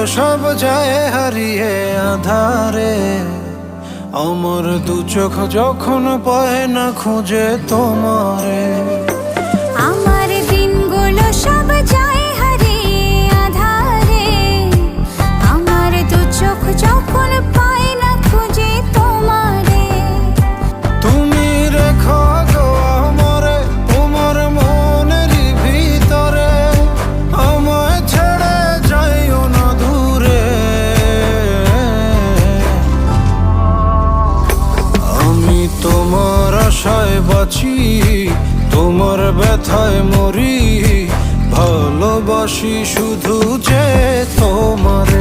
সব যায় হারিয়ে আধারে, আমার দু চোখ যখন পায় না খুঁজে তোমারে। আমার দিনগুলো সব যায় হারিয়ে আধারে, আমার দু চোখ যখন পায় না খুঁজে তোমারে। তুমি রেখো গো আমারে তোমার মনেরই ভিতরে, আমায় ছেড়ে যাইও না দূরে। আমি তোমার আশায় বাঁচি, তোমার ব্যথায় মরি, ভালোবাসি শুধু যে তোমার।